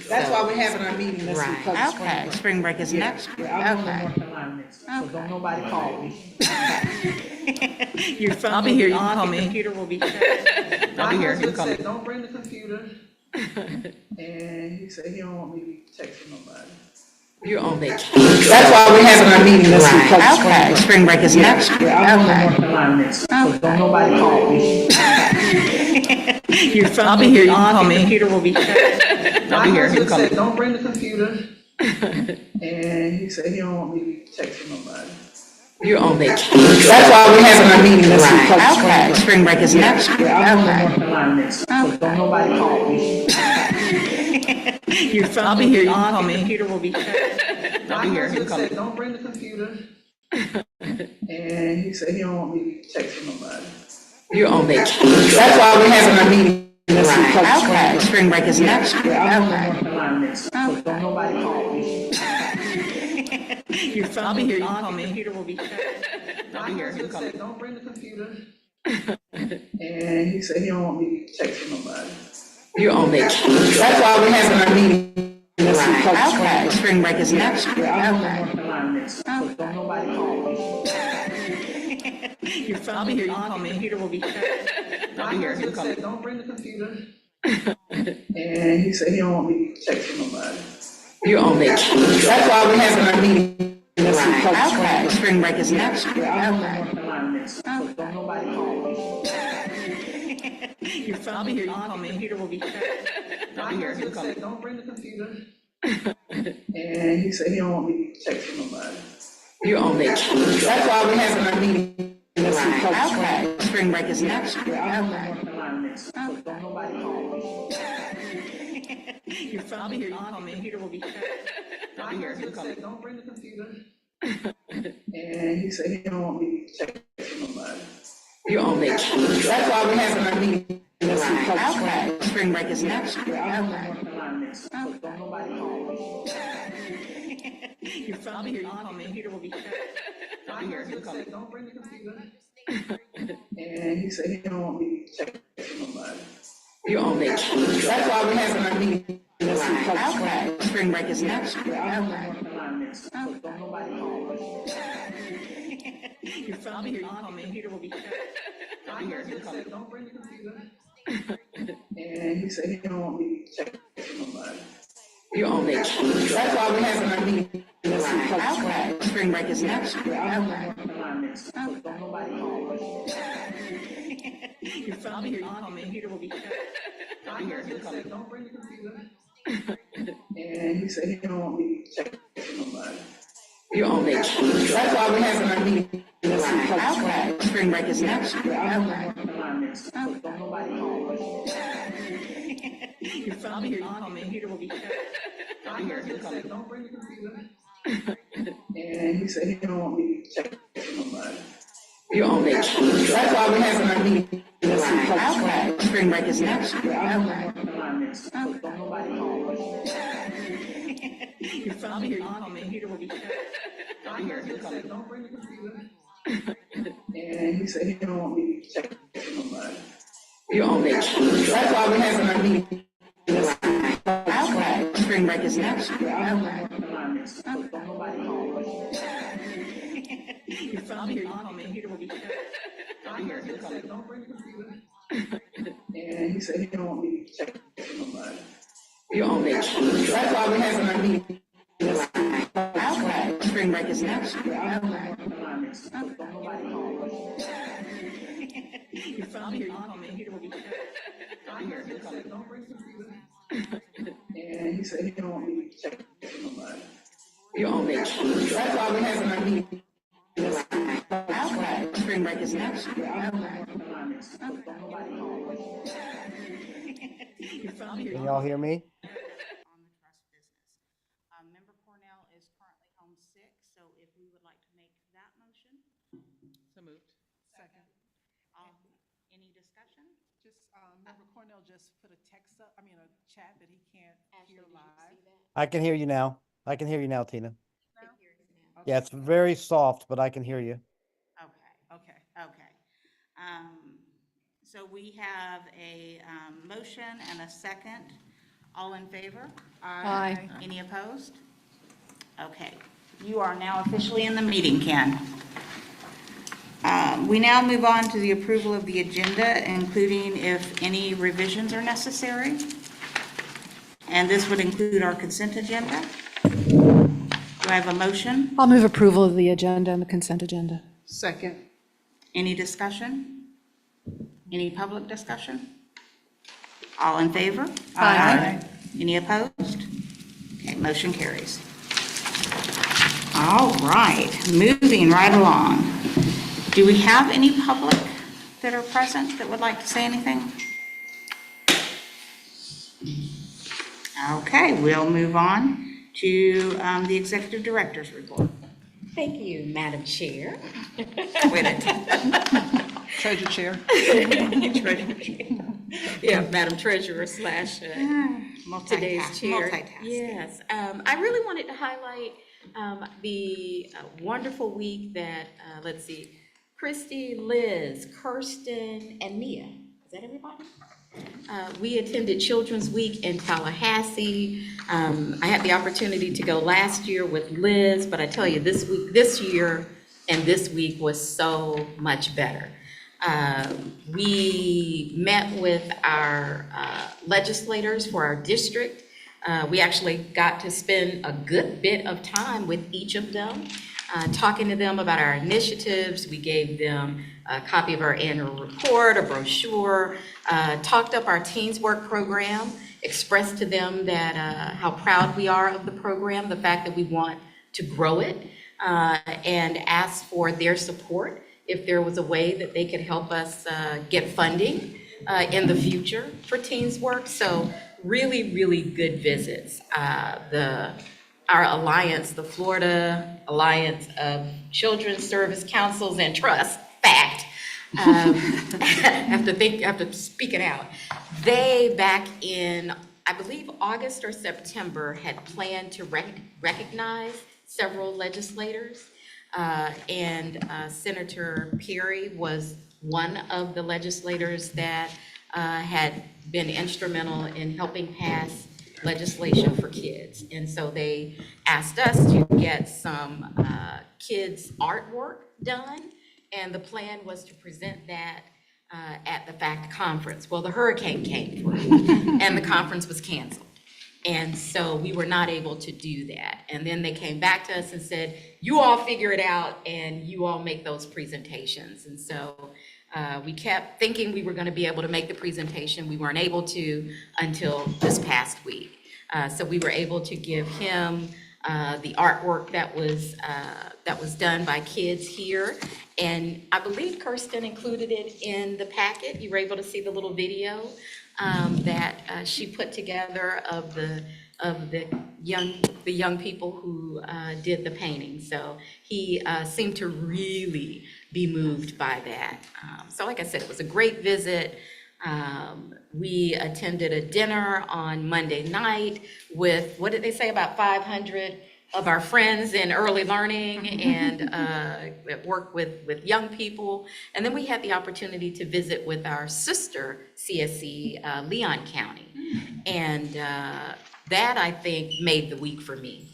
That's why we're having our meeting this week. Right, 'Cause of okay, spring break is next week, I'm going to okay. North Carolina next week, so don't nobody call me. Your phone I'll be will here, be you can off, call your me. computer will be shut. I'll be here, you can My call husband me. said, don't bring the computer. And he said he don't want me to be texting nobody. You're on vacation. That's why we're having our meeting this week. 'Cause of Right, okay, spring break is next week, I'm going to okay. North Carolina next week, so don't nobody call me. Your phone I'll be will here, be you can off, call your me. computer will be shut. I'll be here, you can call me. said, don't bring the computer. And he said he don't want me to be texting nobody. You're on vacation. That's why we're having our meeting this week. Right, 'Cause of okay, spring break is next week, I'm going to okay. North Carolina next week, so don't nobody call me. Your phone I'll be will here, be you can off, call your me. computer will be shut. I'll be here, you can call me. Don't bring the computer. And he said he don't want me to be texting nobody. You're on vacation. That's why we're having our meeting this week. 'Cause Right, of okay, spring break is next week, I'm going to okay. North Carolina next week, so don't nobody call me. Your phone I'll be will here, be you can off, call your me. computer will be shut. I'll be here, you can call me. Don't bring the computer. And he said he don't want me to be texting nobody. You're on vacation. That's why we're having our meeting this week. 'Cause of Okay, spring break is next week, I'm going to okay. North Carolina next week, so don't nobody call me. Your phone I'll will be be here, you can off, call your me. computer will be shut. I'll be here, you can call me. Don't bring the computer. And he said he don't want me to be texting nobody. You're on vacation. That's why we're having our meeting this week. 'Cause of Okay, spring break is next week, I'm going to okay. North Carolina next week, so don't nobody call me. Your phone I'll will be here, be you can off, call your me. computer will be shut. I'll be here, you can call me. Don't bring the computer. And he said he don't want me to be texting nobody. You're on vacation. That's why we're having our meeting this week. 'Cause of Okay, spring break is next week, I'm going to okay. North Carolina next week, so don't nobody call me. Your phone I'll will be here, be you can off, call your me. computer will be shut. I'll be here, you can call me. Don't bring the computer. And he said he don't want me to be texting nobody. You're on vacation. That's why we're having our meeting this week. 'Cause of Okay, spring break is next week, I'm going to okay. North Carolina next week, so don't nobody call me. Your phone I'll will be here, be you can off, call your me. computer will be shut. I'll be here, you can call me. Don't bring the computer. And he said he don't want me to be texting nobody. You're on vacation. That's why we're having our meeting this week. 'Cause of Okay, spring break is next week, I'm going to okay. North Carolina next week, so don't nobody call me. Your phone will be off, your computer will be shut. I'll be here, you can call me. Don't bring the computer. And he said he don't want me to be texting nobody. You're on vacation. That's why we're having our meeting this week. 'Cause of Okay, spring break is next week, I'm going to okay. North Carolina next week, so don't nobody call me. Your phone will be off, your computer will be shut. I'll be here, you can call me. Don't bring the computer. And he said he don't want me to be texting nobody. You're on vacation. That's why we're having our meeting this week. 'Cause of Okay, spring break is next week, I'm going to okay. North Carolina next week, so don't nobody call me. Your phone will be off, your computer will be shut. I'll be here, you can call me. Don't bring the computer. And he said he don't want me to be texting nobody. You're on vacation. That's why we're having our meeting this week. 'Cause of Okay, spring break is next week, I'm going to okay. North Carolina next week, so don't nobody call me. Your phone will be off, your computer will be shut. I'll be here, you can call me. Don't bring the computer. And he said he don't want me to be texting nobody. You're on vacation. That's why we're having our meeting this week. Okay, spring break is next week, I'm going to okay. North Carolina next week, so don't nobody call me. Your phone will be off, your computer will be shut. I'll be here, you can call me. Don't bring the computer. And he said he don't want me to be texting nobody. You're on vacation. That's why we're having our meeting this week. Okay, spring break is next week, I'm going to okay. North Carolina next week, so don't nobody call me. Your phone will be off, your computer will be shut. I'll be here, you can call me. Don't bring the computer. And he said he don't want me to texting nobody. You're on vacation. That's why we're having our meeting this week. Okay, spring break is next week, I'm going to okay. North Carolina next week, so don't nobody call me. Your phone will be Can off. y'all hear me? On the trust business. Member Cornell is currently home sick, so if we would like to make that motion. So moved. Second. Any discussion? Just, Member Cornell just put a text up, a chat that he can't Ashley, hear did you live. see that? I can hear you now. I can hear you now, Tina. Can hear you now. Yeah, it's very soft, but I can hear you. Okay. So we have a motion and a second All in favor? Aye. Any opposed? Okay, you are now officially in the meeting, Ken. We now move on to the approval of the agenda, including if any revisions are necessary. And this would include our consent agenda. Do I have a motion? I'll move approval of the agenda and the consent agenda. Second. Any discussion? Any public discussion? All in favor? Aye. Any opposed? Okay, motion carries. All right, moving right along. Do we have any public that are present that would like to say anything? Okay, we'll move on to the executive director's report. Thank you, Madam Chair. With it. Treasure chair. Yeah, Madam Treasurer slash today's chair. Multitasking. Yes, I really wanted to highlight the wonderful week that, let's see, Christy, Liz, Kirsten, and Mia. Is that everybody? We attended Children's Week in Tallahassee. I had the opportunity to go last year with Liz, but I tell you, this year and this week was so much better. We met with our legislators for our district. We actually got to spend a good bit of time with each of them, talking to them about our initiatives. We gave them a copy of our annual report, a brochure, talked up our Teens Work program, expressed to them that how proud we are of the program, the fact that we want to grow it, and asked for their support if there was a way that they could help us get funding in the future for Teens Work. So really, really good visits. Our alliance, the Florida Alliance of Children's Service Councils and Trusts, fact, have to speak it out. They, back in, I believe, August or September, had planned to recognize several legislators. And Senator Perry was one of the legislators that had been instrumental in helping pass legislation for kids. And so they asked us to get some kids' artwork done, and the plan was to present that at the FACT conference. Well, the hurricane came through, and the conference was canceled. And so we were not able to do that. And then they came back to us and said, you all figure it out and you all make those presentations. And so we kept thinking we were going to be able to make the presentation. We weren't able to until this past week. So we were able to give him the artwork that was done by kids here. And I believe Kirsten included it in the packet. You were able to see the little video that she put together of the young people who did the painting. So he seemed to really be moved by that. So like I said, it was a great visit. We attended a dinner on Monday night with, what did they say, about 500 of our friends in early learning and work with young people. And then we had the opportunity to visit with our sister CSC, Leon County. And that, I think, made the week for me.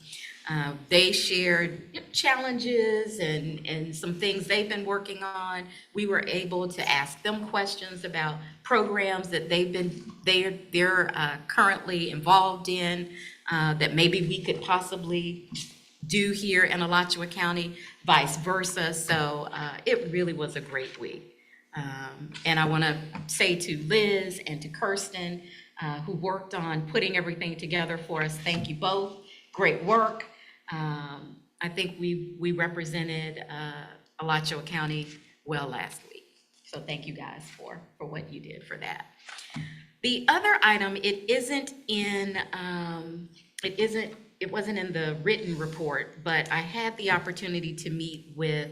They shared challenges and some things they've been working on. We were able to ask them questions about programs that they're currently involved in, that maybe we could possibly do here in Alachua County, vice versa. So it really was a great week. And I want to say to Liz and to Kirsten, who worked on putting everything together for us, thank you both. Great work. I think we represented Alachua County well last week. So thank you guys for what you did for that. The other item, it wasn't in the written report, but I had the opportunity to meet with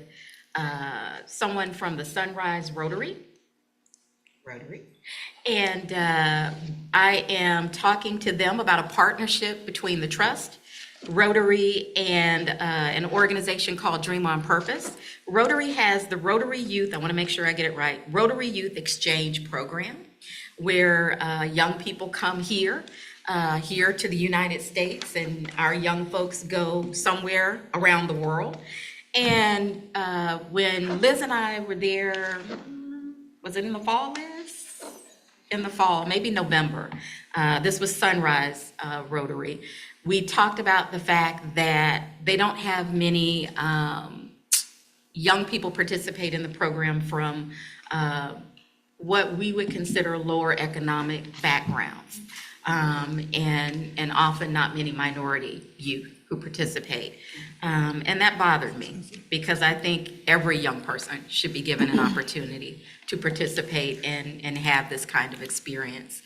someone from the Sunrise Rotary. And I am talking to them about a partnership between the Trust, Rotary, and an organization called Dream on Purpose. Rotary has the Rotary Youth, I want to make sure I get it right, Rotary Youth Exchange Program, where young people come here here to the United States, and our young folks go somewhere around the world. And when Liz and I were there, was it in the fall, Liz? In the fall, maybe November. This was Sunrise Rotary. We talked about the fact that they don't have many young people participate in the program from what we would consider lower economic backgrounds, and often not many minority youth who participate. And that bothered me, because I think every young person should be given an opportunity to participate and have this kind of experience.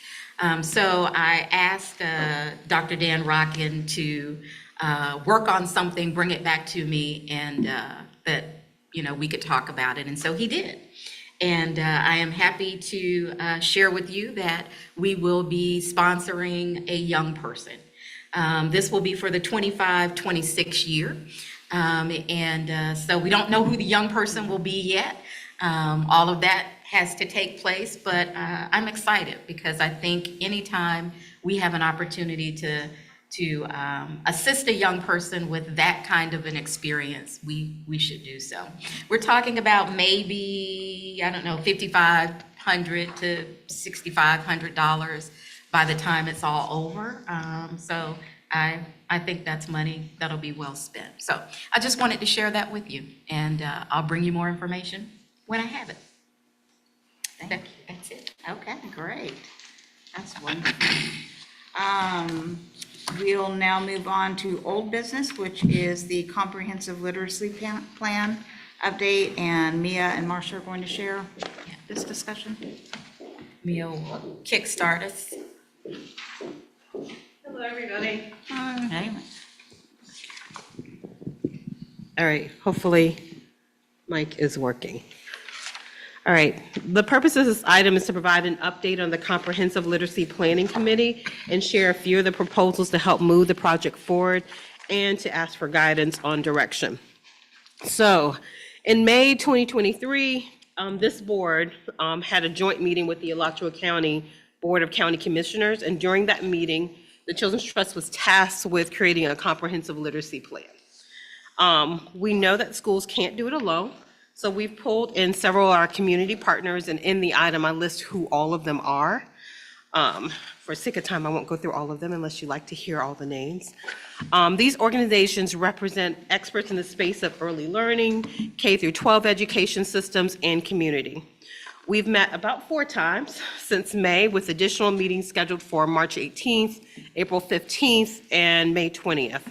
So I asked Dr. Dan Rockin to work on something, bring it back to me, and that, we could talk about it. And so he did. And I am happy to share with you that we will be sponsoring a young person. This will be for the 25-26 year. So we don't know who the young person will be yet. All of that has to take place, but I'm excited, because I think anytime we have an opportunity to assist a young person with that kind of an experience, we should do so. We're talking about maybe, I don't know, $5,500 to $6,500 by the time it's all over. So I think that's money that'll be well spent. So I just wanted to share that with you, and I'll bring you more information when I have it. That's it. Okay, great. That's wonderful. We'll now move on to old business, which is the comprehensive literacy plan update, and Mia and Marcia are going to share this discussion. Mia will kickstart us. Hello, everybody. Anyway. All right, hopefully mic is working. All right, the purpose of this item is to provide an update on the Comprehensive Literacy Planning Committee and share a few of the proposals to help move the project forward, and to ask for guidance on direction. So in May 2023, this board had a joint meeting with the Alachua County Board of County Commissioners, and during that meeting, the Children's Trust was tasked with creating a comprehensive literacy plan. We know that schools can't do it alone, so we've pulled in several of our community partners, and in the item, I list who all of them are. For sake of time, I won't go through all of them unless you like to hear all the names. These organizations represent experts in the space of early learning, K through 12 education systems, and community. We've met about 4 times since May, with additional meetings scheduled for March 18th, April 15th, and May 20th.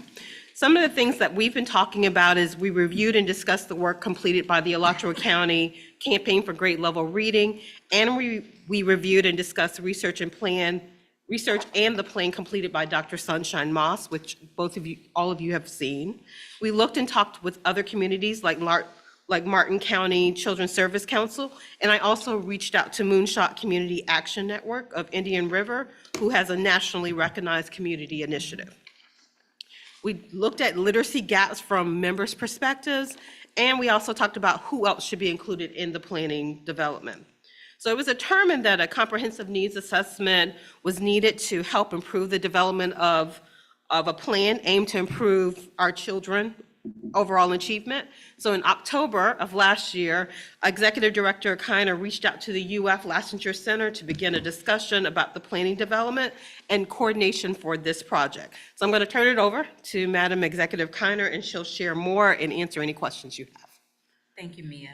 Some of the things that we've been talking about is we reviewed and discussed the work completed by the Alachua County Campaign for Grade Level Reading, and we reviewed and discussed research and the plan completed by Dr. Sunshine Moss, which all of you have seen. We looked and talked with other communities like Martin County Children's Service Council, and I also reached out to Moonshot Community Action Network of Indian River, who has a nationally recognized community initiative. We looked at literacy gaps from members' perspectives, and we also talked about who else should be included in the planning development. So it was determined that a comprehensive needs assessment was needed to help improve the development of a plan aimed to improve our children overall achievement. So in October of last year, Executive Director Kiner reached out to the UF Lassiter Center to begin a discussion about the planning development and coordination for this project. So I'm going to turn it over to Madam Executive Kiner, and she'll share more and answer any questions you have. Thank you, Mia.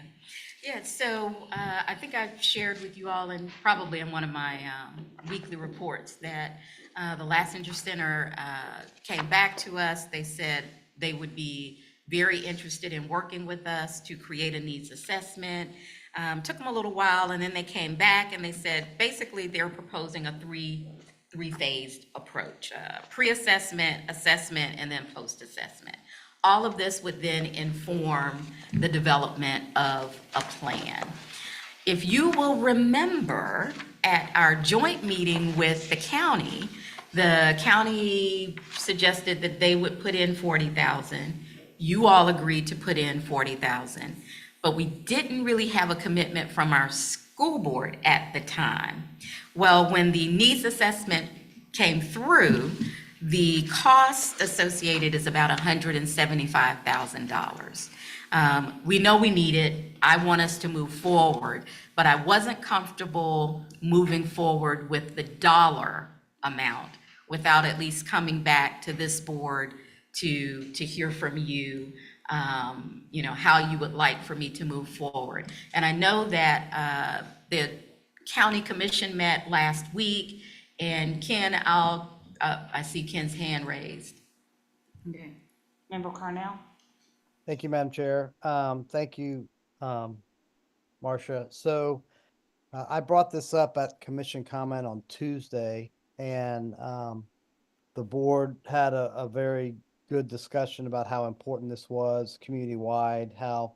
Yeah, so I think I've shared with you all, and probably in one of my weekly reports, that the Lassiter Center came back to us. They said they would be very interested in working with us to create a needs assessment. Took them a little while, and then they came back and they said, basically, they're proposing a three-phased approach: pre-assessment, assessment, and then post-assessment. All of this would then inform the development of a plan. If you will remember, at our joint meeting with the county suggested that they would put in $40,000. You all agreed to put in $40,000, but we didn't really have a commitment from our school board at the time. Well, when the needs assessment came through, the cost associated is about $175,000. We know we need it. I want us to move forward, but I wasn't comfortable moving forward with the dollar amount without at least coming back to this board to hear from you, how you would like for me to move forward. And I know that the county commission met last week, and Ken, I see Ken's hand raised. Okay. Member Carnell? Thank you, Madam Chair. Thank you, Marcia. So I brought this up at commission comment on Tuesday, and the board had a very good discussion about how important this was community-wide, how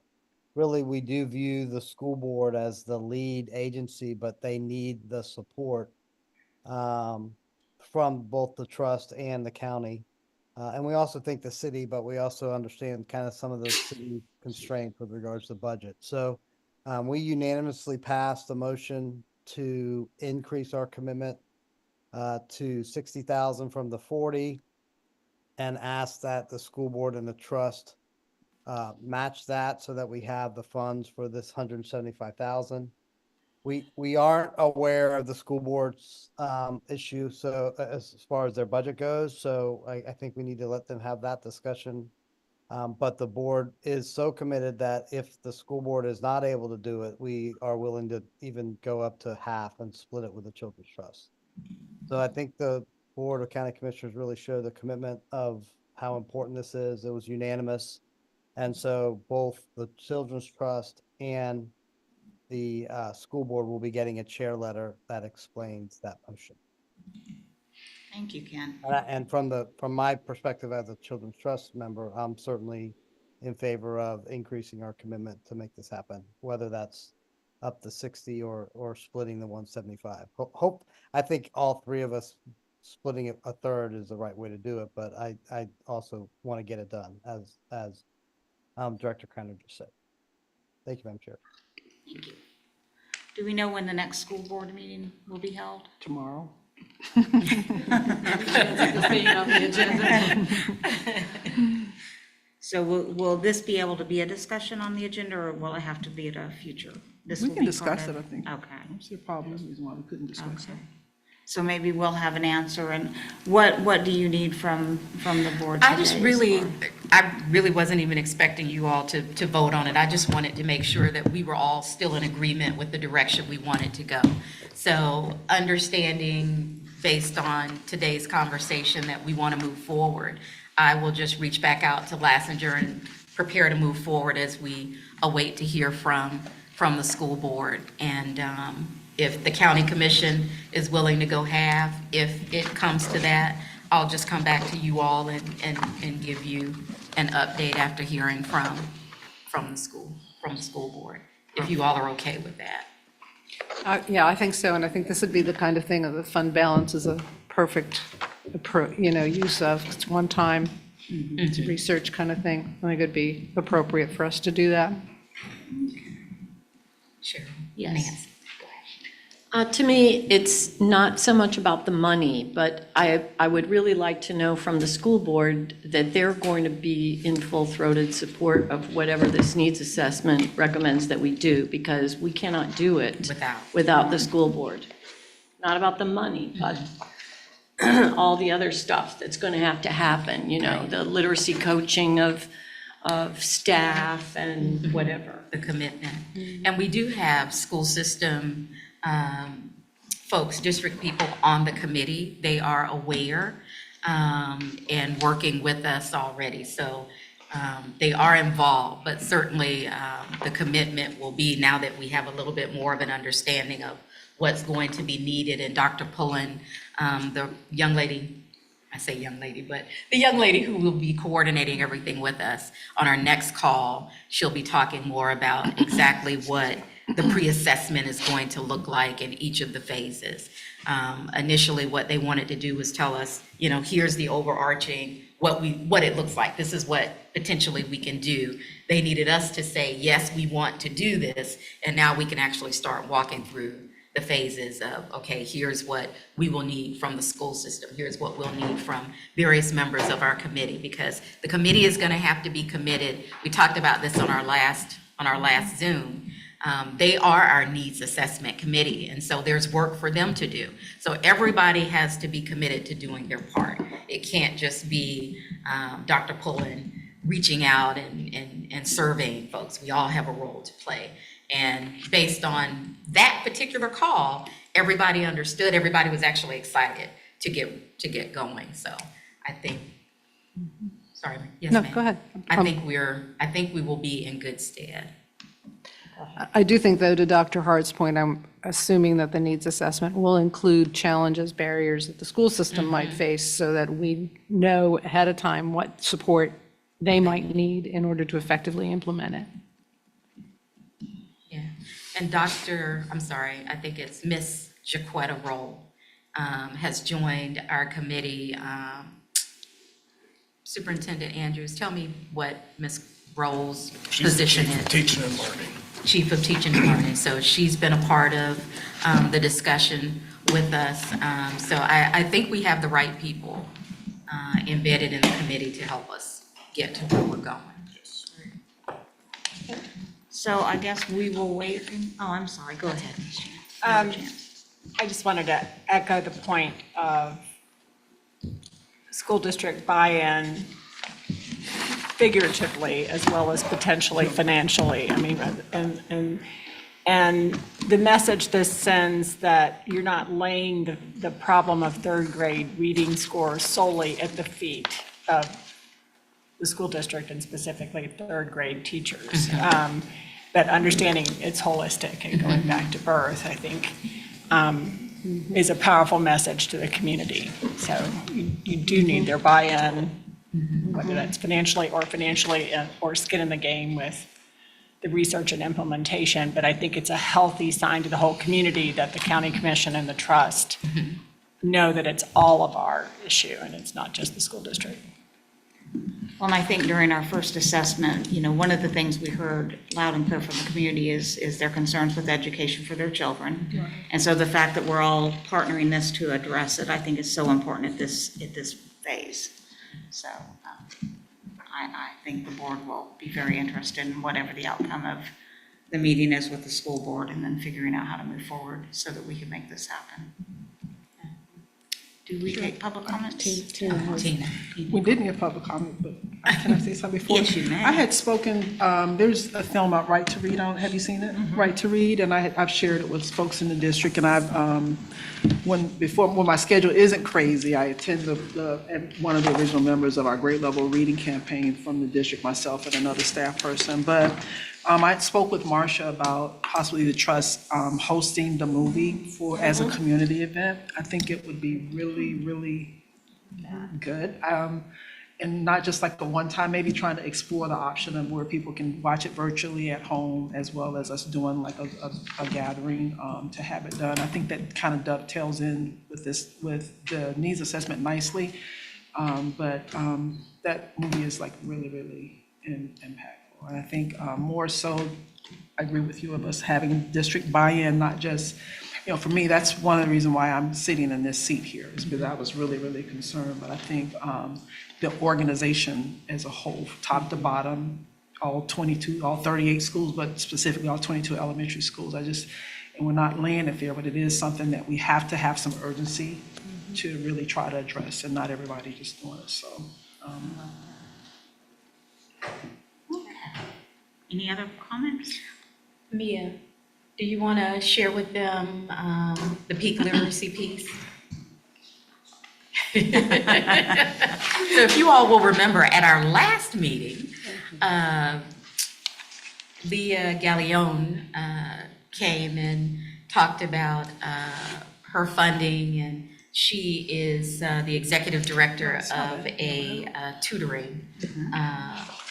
really we do view the school board as the lead agency, but they need the support from both the trust and the county. And we also think the city, but we also understand kind of some of the city constraints with regards to budget. So we unanimously passed the motion to increase our commitment to 60,000 from the 40, and ask that the school board and the trust match that so that we have the funds for this 175,000. We aren't aware of the school board's issue, so as far as their budget goes, so I think we need to let them have that discussion. But the board is so committed that if the school board is not able to do it, we are willing to even go up to half and split it with the Children's Trust. So I think the Board of County Commissioners really showed the commitment of how important this is. It was unanimous. And so both the Children's Trust and the school board will be getting a chair letter that explains that motion. Thank you, Ken. And from my perspective as a Children's Trust member, I'm certainly in favor of increasing our commitment to make this happen, whether that's up to 60 or splitting the 175. I think all three of us splitting it a third is the right way to do it, but I also want to get it done as Director Crowner just said. Thank you, Madam Chair. Thank you. Do we know when the next school board meeting will be held? Tomorrow. Being on the agenda. So will this be able to be a discussion on the agenda, or will it have to be at a future? This We will can be discuss part it, I of- think. Okay. I don't see a problem, there's reason why we couldn't discuss it. Okay. So maybe we'll have an answer. And what do you need from the board I today just as really, far- I really wasn't even expecting you all to vote on it. I just wanted to make sure that we were all still in agreement with the direction we wanted to go. So understanding based on today's conversation that we want to move forward, I will just reach back out to Lassinger and prepare to move forward as we await to hear from the school board. And if the county commission is willing to go half, if it comes to that, I'll just come back to you all and give you an update after hearing from the school board, if you all are okay with that. Yeah, I think so, and I think this would be the kind of thing of the fund balance is a perfect, use of, it's one time, it's a research kind of thing. I think it'd be appropriate for us to do that. Sure. Yes. Nancy. To me, it's not so much about the money, but I would really like to know from the school board that they're going to be in full-throated support of whatever this needs assessment recommends that we do, because we cannot do it without the school board. Not about the money, but all the other stuff that's going to have to happen, the literacy coaching of staff and whatever. The commitment. And we do have school system folks, district people on the committee. They are aware and working with us already. So they are involved, but certainly the commitment will be now that we have a little bit more of an understanding of what's going to be needed. And Dr. Pullen, the young lady, I say young lady, but the young lady who will be coordinating everything with us on our next call, she'll be talking more about exactly what the pre-assessment is going to look like in each of the phases. Initially, what they wanted to do was tell us, here's the overarching, what it looks like. This is what potentially we can do. They needed us to say, yes, we want to do this, and now we can actually start walking through the phases of, okay, here's what we will need from the school system. Here's what we'll need from various members of our committee, because the committee is going to have to be committed. We talked about this on our last Zoom. They are our needs assessment committee, and so there's work for them to do. So everybody has to be committed to doing their part. It can't just be Dr. Pullen reaching out and surveying folks. We all have a role to play. And based on that particular call, everybody understood, everybody was actually excited to get going. So I think, sorry, yes, No, ma'am. go ahead. I think we will be in good stead. I do think, though, to Dr. Hart's point, I'm assuming that the needs assessment will include challenges, barriers that the school system might face, so that we know ahead of time what support they might need in order to effectively implement it. Yeah, and I think it's Miss Jaquetta Roll has joined our committee. Superintendent Andrews, tell me what Miss Roll's position is. Teaching and learning. Chief of Teaching and Learning. So she's been a part of the discussion with us. So I think we have the right people embedded in the committee to help us get to where we're going. So I guess we will wait. Oh, I'm sorry. Go ahead, Ms. Chan. I just wanted to echo the point of school district buy-in figuratively as well as potentially financially. I mean, and the message this sends that you're not laying the problem of third grade reading scores solely at the feet of the school district and specifically third grade teachers. But understanding it's holistic and going back to birth, I think, is a powerful message to the community. So you do need their buy-in, whether that's financially or skin in the game with the research and implementation. But I think it's a healthy sign to the whole community that the county commission and the trust know that it's all of our issue and it's not just the school district. Well, and I think during our first assessment, one of the things we heard loud and clear from the community is their concerns with education for their children. Right. And so the fact that we're all partnering this to address it, I think is so important at this phase. So I think the board will be very interested in whatever the outcome of the meeting is with the school board and then figuring out how to move forward so that we can make this happen. Do we take public comments? Tina. We didn't get public comment, but can I say something before? Yes, you may. I had spoken, there's a film about Right to Read on, have you seen it? Right to Read, and I've shared it with folks in the district, and I've, when my schedule isn't crazy, I attend and one of the original members of our grade level reading campaign from the district, myself and another staff person, but I spoke with Marcia about possibly the trust hosting the movie as a community event. I think it would be really, really good. And not just like a one-time, maybe trying to explore the option of where people can watch it virtually at home as well as us doing like a gathering to have it done. I think that kind of dovetails in with the needs assessment nicely. But that movie is like really, really impactful. And I think more so, I agree with you of us having district buy-in, not just, for me, that's one of the reasons why I'm sitting in this seat here, is because I was really, really concerned. But I think the organization as a whole, top to bottom, all 38 schools, but specifically all 22 elementary schools, and we're not laying it there, but it is something that we have to have some urgency to really try to address, and not everybody just doing it, so. Any other comments? Mia, do you want to share with them the peak literacy piece? So if you all will remember, at our last meeting, Leah Gallione came and talked about her funding, and she is the executive director of a tutoring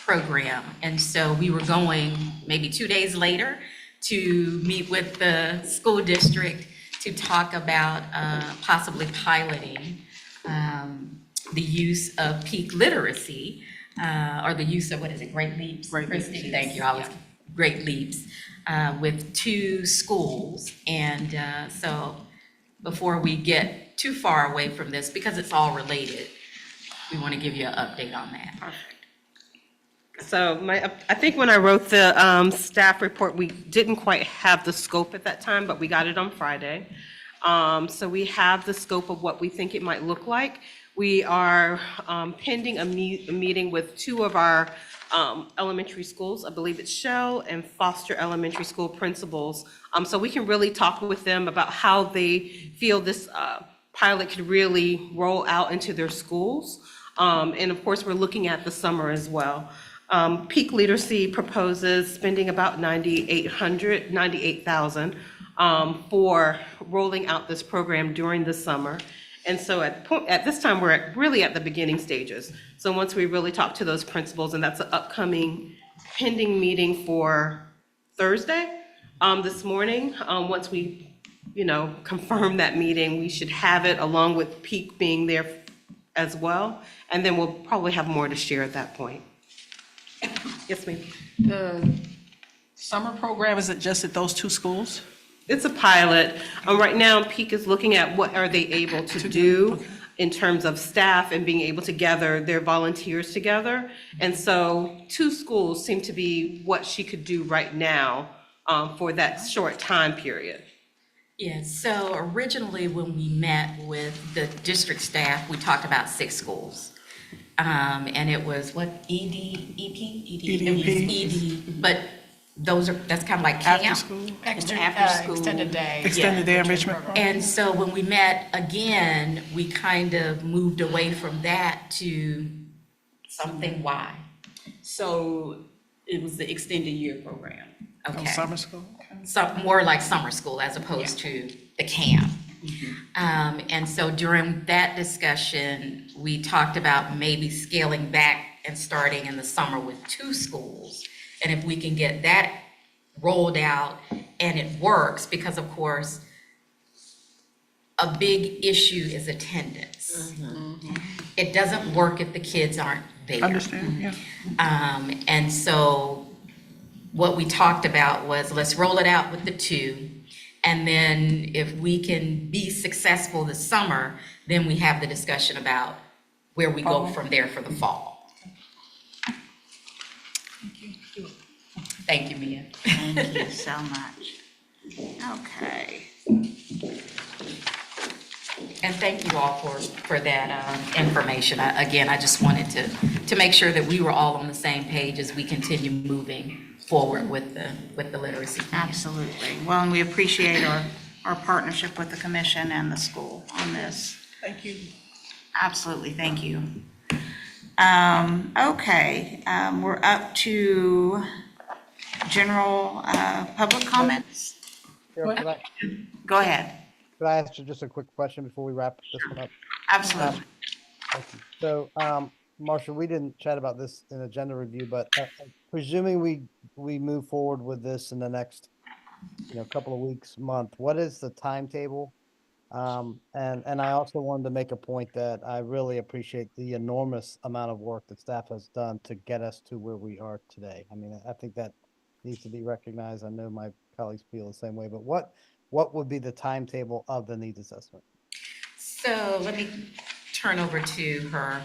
program. And so we were going maybe 2 days later to meet with the school district to talk about possibly piloting the use of peak literacy or the use of, Great Leaps? Great Leaps, Christy, thank you, Great Leaps, with 2 schools. And so before we get too far away from this, because it's all related, we want to give you an update on that. So I think when I wrote the staff report, we didn't quite have the scope at that time, but we got it on Friday. So we have the scope of what we think it might look like. We are pending a meeting with 2 of our elementary schools. I believe it's Shell and Foster Elementary School principals. So we can really talk with them about how they feel this pilot could really roll out into their schools. And of course, we're looking at the summer as well. Peak Literacy proposes spending about $98,000 for rolling out this program during the summer. And so at this time, we're really at the beginning stages. So once we really talk to those principals, and that's an upcoming pending meeting for Thursday, this morning, once we, confirm that meeting, we should have it along with Peak being there as well. And then we'll probably have more to share at that point. Yes, ma'am. The summer program, is it just at those 2 schools? It's a pilot. Right now, Peak is looking at what are they able to do in terms of staff and being able to gather their volunteers together. And so 2 schools seem to be what she could do right now for that short time period. Yeah, so originally when we met with the district staff, we talked about 6 schools. And it was what, ED, but that's kind of like camp. After school? After school. Extended day. Extended day enrichment? And so when we met again, we kind of moved away from that to something. Why? So it was the extended year program. Oh, Okay. summer school? Okay. More like summer school as opposed to the camp. And so during that discussion, we talked about maybe scaling back and starting in the summer with 2 schools. And if we can get that rolled out and it works, because of course, a big issue is attendance. It doesn't work if the kids aren't there. Understand, yeah. And so what we talked about was, let's roll it out with the 2. And then if we can be successful this summer, then we have the discussion about where we go from there for the fall. Thank you, Mia. Thank you so much. Okay. And thank you all for that information. Again, I just wanted to make sure that we were all on the same page as we continue moving forward with the literacy plan. Absolutely. Well, and we appreciate our partnership with the commission and the school on this. Thank you. Absolutely, thank you. Okay, we're up to general public comments. Carol, Go ahead. could I ask you just a quick question before we wrap this one up? Absolutely. Thank you. So, Marcia, we didn't chat about this in agenda review, but presuming we move forward with this in the next, couple of weeks, month, what is the timetable? And I also wanted to make a point that I really appreciate the enormous amount of work that staff has done to get us to where we are today. I mean, I think that needs to be recognized. I know my colleagues feel the same way, but what would be the timetable of the needs assessment? So let me turn over to her.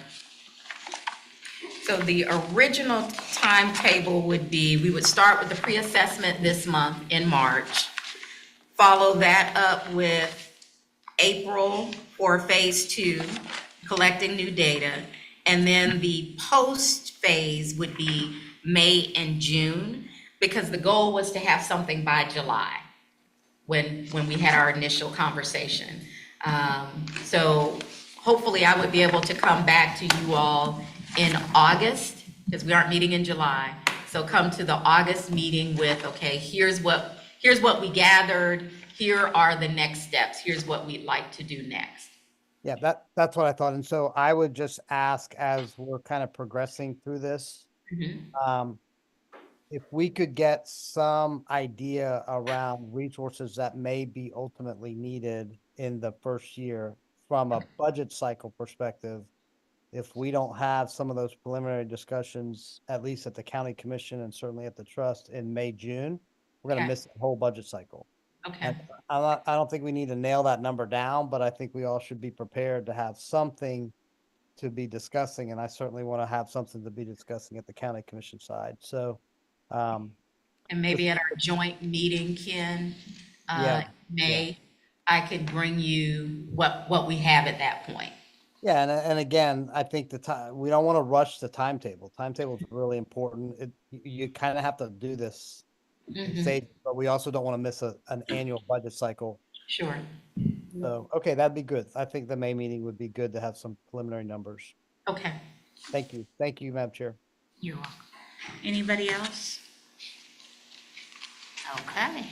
So the original timetable would be, we would start with the pre-assessment this month in March, follow that up with April for phase 2, collecting new data, and then the post phase would be May and June, because the goal was to have something by July, when we had our initial conversation. So hopefully I would be able to come back to you all in August, because we aren't meeting in July. So come to the August meeting with, okay, here's what we gathered, here are the next steps, here's what we'd like to do next. Yeah, that's what I thought. And so I would just ask, as we're kind of progressing through this, if we could get some idea around resources that may be ultimately needed in the first year from a budget cycle perspective. If we don't have some of those preliminary discussions, at least at the county commission and certainly at the trust in May, June, we're gonna Okay. miss the whole budget cycle. Okay, And I don't think we need to nail that number down, but I think we all should be prepared to have something to be discussing, and I certainly want to have something to be discussing at the county commission side. So, um, and maybe at our joint meeting, Ken, Yeah, May, I could bring you what we have at that point. yeah, and again, I think the time, we don't want to rush the timetable. Timetable is really important. You kind of have to do this in stages, but we also don't want to miss an annual budget cycle. Sure. So, okay, that'd be good. I think the May meeting would be good to have some preliminary numbers. Okay. Thank you. Thank you, Madam Chair. You're welcome. Anybody else? Okay.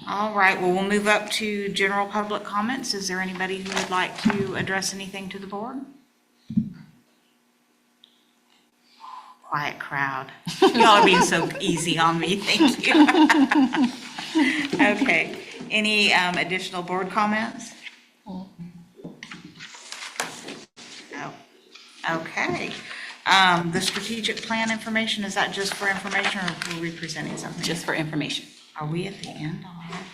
All right, well, we'll move up to general public comments. Is there anybody who would like to address anything to the board? Quiet crowd. Y'all are being so easy on me, thank you. Okay, any additional board comments? Oh, okay. The strategic plan information, is that just for information or are we presenting something? Just for information. Are we at the end already?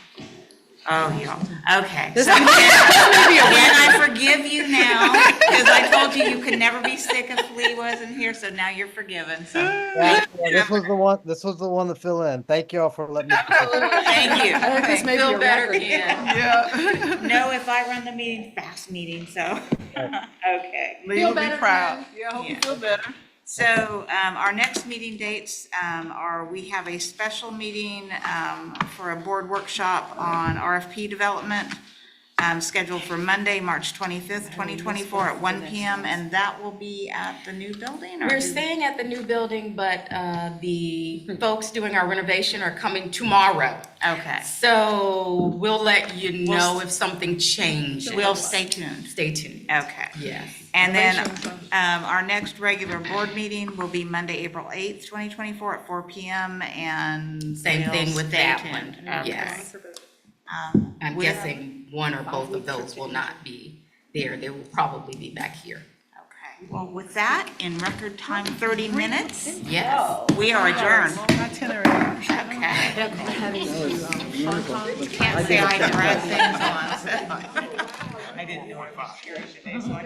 Oh, yeah, okay. So then I forgive you now, because I told you you could never be sick if Lee wasn't here, so now you're forgiven, so. Yeah, this was the one to fill in. Thank you all for letting me. Thank you. This may be Feel a better, record. Ken. No, if I run the meeting, fast meeting, so, okay. Lee will be proud. Yeah, I hope you Yeah. feel better. So our next meeting dates are, we have a special meeting for a board workshop on RFP development scheduled for Monday, March 25th, 2024 at 1 PM. And that will be at the new building? or We're do- staying at the new building, but the folks doing our renovation are coming tomorrow. Okay, So we'll let you know if something changes. we'll stay tuned. Stay tuned. Okay. Yes. And then our next regular board meeting will be Monday, April 8th, 2024 at 4 PM. And Same we'll thing with stay that tuned. one. Okay. Yes. I'm with- guessing one or both of those will not be there. They will probably be back here. Okay, well, with that, in record time, 30 minutes, Yes. we are adjourned. Long itinerary. Okay. Can't say I drag things on. I didn't know about here today, so I